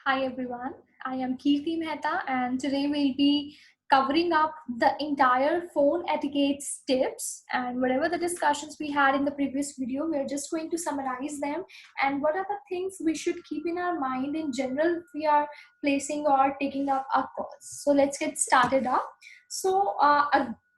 Hi everyone, I am Kirti Mehta and today we'll be covering up the entire phone etiquette tips and whatever the discussions we had in the previous video, we're just going to summarize them and what are the things we should keep in our mind in general if we are placing or taking up our calls. So let's get started up.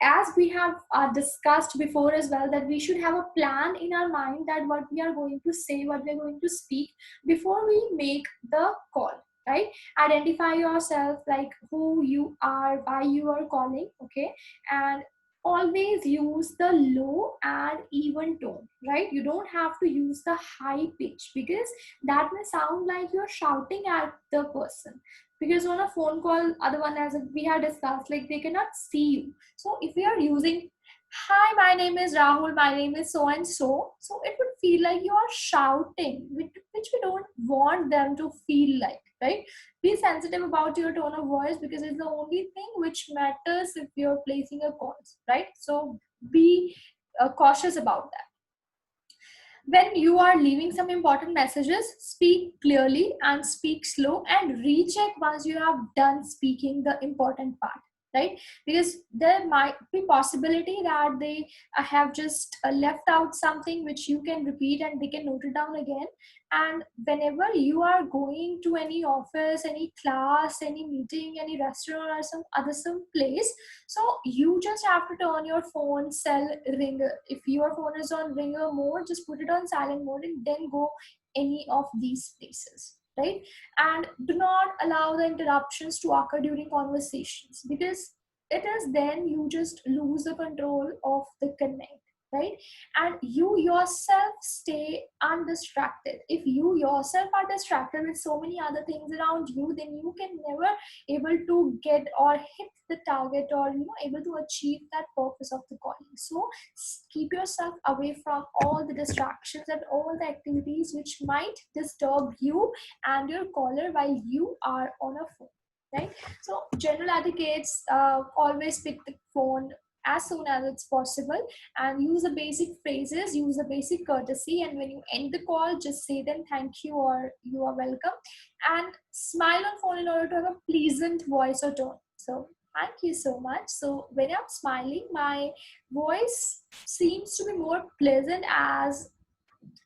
As we have discussed before as well, that we should have a plan in our mind that what we are going to say, what we are going to speak before we make the call, right? Identify yourself, like who you are, why you are calling, okay? And always use the low and even tone, right? You don't have to use the high pitch because that may sound like you're shouting at the person, because on a phone call, other one, as we had discussed, like they cannot see you. So if we are using hi, my name is Rahul, my name is so and so. So it would feel like you are shouting, which we don't want them to feel like, right? Be sensitive about your tone of voice because it's the only thing which matters if you're placing a call, right? So be cautious about that. When you are leaving some important messages, speak clearly and speak slow and recheck once you have done speaking the important part, right? Because there might be possibility that they have just left out something which you can repeat and they can note it down again. And whenever you are going to any office, any class, any meeting, any restaurant or some place, so you just have to turn your phone cell ringer. If your phone is on ringer mode, just put it on silent mode and then go any of these places, right? And do not allow the interruptions to occur during conversations, because it is then you just lose the control of the connect, right? And you yourself stay undistracted. If you yourself are distracted with so many other things around you, then you can never able to get or hit the target, or able to achieve that purpose of the calling. So keep yourself away from all the distractions and all the activities which might disturb you and your caller while you are on a phone, right? So general etiquettes, always pick the phone as soon as it's possible and use the basic phrases, use the basic courtesy, and when you end the call, just say them thank you or you are welcome, and smile on phone in order to have a pleasant voice or tone. So thank you so much. So when I'm smiling, my voice seems to be more pleasant as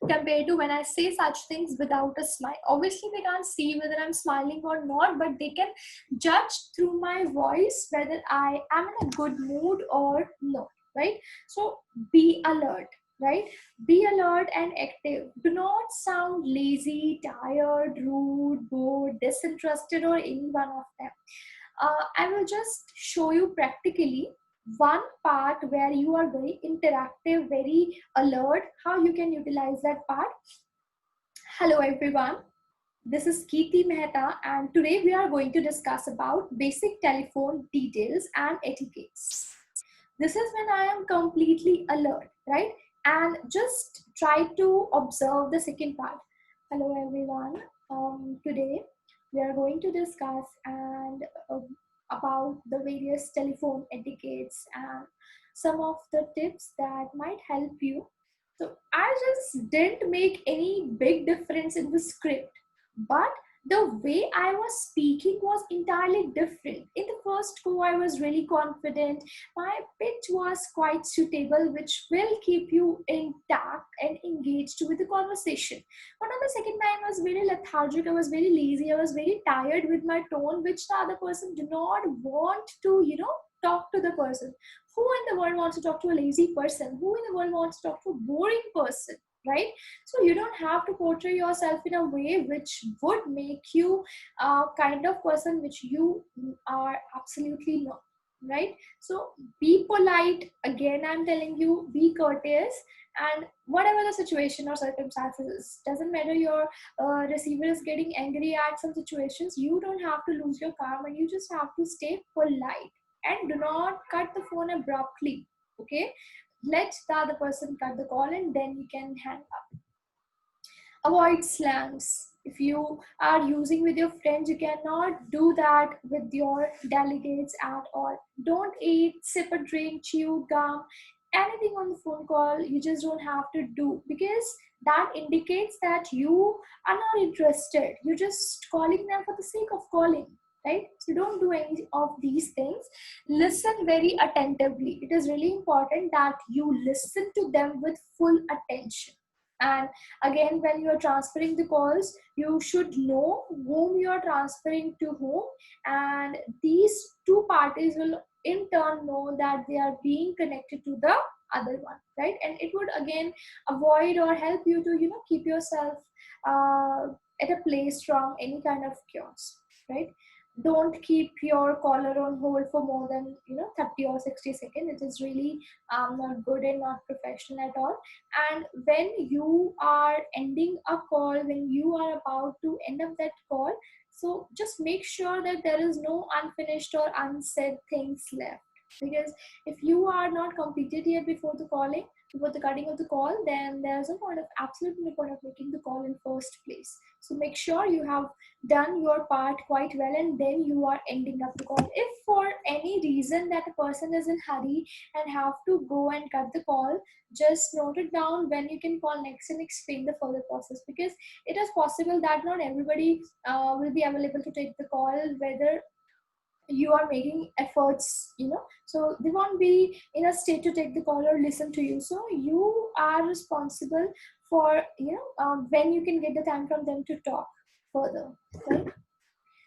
compared to when I say such things without a smile. Obviously, they can't see whether I'm smiling or not, but they can judge through my voice whether I am in a good mood or no, right? So be alert, right? Be alert and active. Do not sound lazy, tired, rude, bored, disinterested, or any one of them. I will just show you practically one part where you are very interactive, very alert, how you can utilize that part. Hello everyone, this is Kirti Mehta and today we are going to discuss about basic telephone details and etiquettes. This is when I am completely alert, right? And just try to observe the second part. Hello everyone, today we are going to discuss and about the various telephone etiquettes and some of the tips that might help you. So I just didn't make any big difference in the script, but the way I was speaking was entirely different. In the first go, I was really confident. My pitch was quite suitable, which will keep you intact and engaged with the conversation. But on the second time, I was very lethargic, I was very lazy, I was very tired with my tone, which the other person do not want to, talk to the person. Who in the world wants to talk to a lazy person? Who in the world wants to talk to a boring person? Right? So you don't have to portray yourself in a way which would make you a kind of person which you are absolutely not, right? So be polite. Again, I'm telling you, be courteous, and whatever the situation or circumstances, doesn't matter your receiver is getting angry at some situations, you don't have to lose your calm and you just have to stay polite and do not cut the phone abruptly, okay? Let the other person cut the call and then you can hang up. Avoid slangs. If you are using with your friends, you cannot do that with your delegates at all. Don't eat, sip a drink, chew gum, anything on the phone call. You just don't have to do, because that indicates that you are not interested. You're just calling them for the sake of calling, right? So don't do any of these things. Listen very attentively. It is really important that you listen to them with full attention. And again, when you are transferring the calls, you should know whom you are transferring to whom, and these two parties will in turn know that they are being connected to the other one, right? And it would again avoid or help you to keep yourself uh, at a place from any kind of chaos, right? Don't keep your caller on hold for more than 30 or 60 seconds. It is really not good and not professional at all. And when you are ending a call, when you are about to end up that call, so just make sure that there is no unfinished or unsaid things left. Because if you are not completed yet before the calling, before the cutting of the call, then there's no point of, absolutely no point of making the call in first place. So make sure you have done your part quite well, and then you are ending up the call. If for any reason that a person is in hurry and have to go and cut the call, just note it down when you can call next and explain the further process, because it is possible that not everybody will be available to take the call, whether you are making efforts, so they won't be in a state to take the call or listen to you. So you are responsible for when you can get the time from them to talk further, right?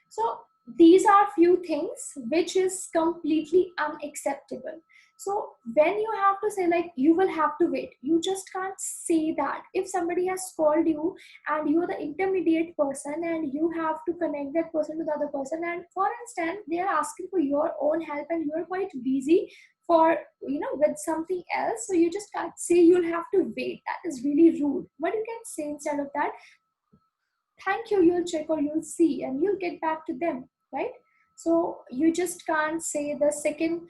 So these are few things which is completely unacceptable. So when you have to say like you will have to wait, you just can't say that. If somebody has called you and you are the intermediate person and you have to connect that person to the other person, and for instance they are asking for your own help and you are quite busy for with something else, so you just can't say you'll have to wait. That is really rude. What you can say instead of that, thank you, you'll check or you'll see and you'll get back to them, right? So you just can't say the second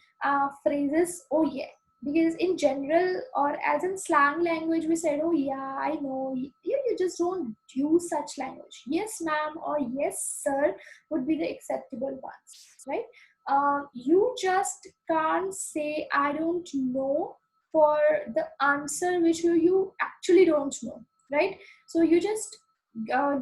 phrases, oh yeah, because in general or as in slang language we said, oh yeah, I know. You just don't use such language. Yes ma'am or yes sir would be the acceptable ones, right? You just can't say I don't know for the answer which you actually don't know, right? So you just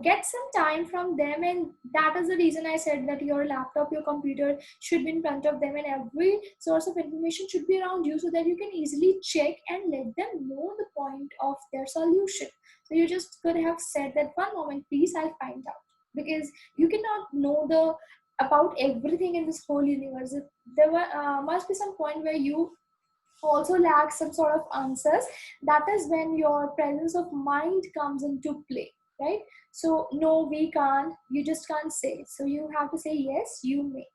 get some time from them, and that is the reason I said that your laptop, your computer should be in front of them and every source of information should be around you, so that you can easily check and let them know the point of their solution. So you just could have said that, one moment please, I'll find out, because you cannot know the about everything in this whole universe. There must be some point where you also lack some sort of answers. That is when your presence of mind comes into play, right? So no, we can't, you just can't say, so you have to say yes, you may,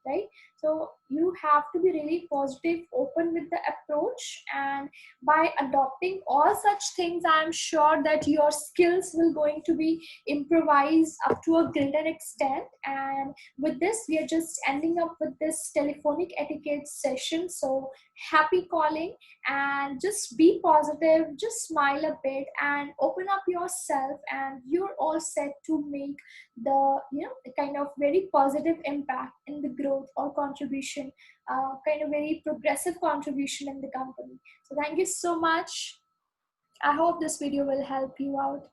right? So you have to be really positive, open with the approach, and by adopting all such things, I'm sure that your skills will going to be improvised up to a greater extent. And with this, we are just ending up with this telephonic etiquette session. So happy calling, and just be positive, just smile a bit and open up yourself, and you're all set to make the kind of very positive impact in the growth or contribution, kind of very progressive contribution in the company. So thank you so much. I hope this video will help you out.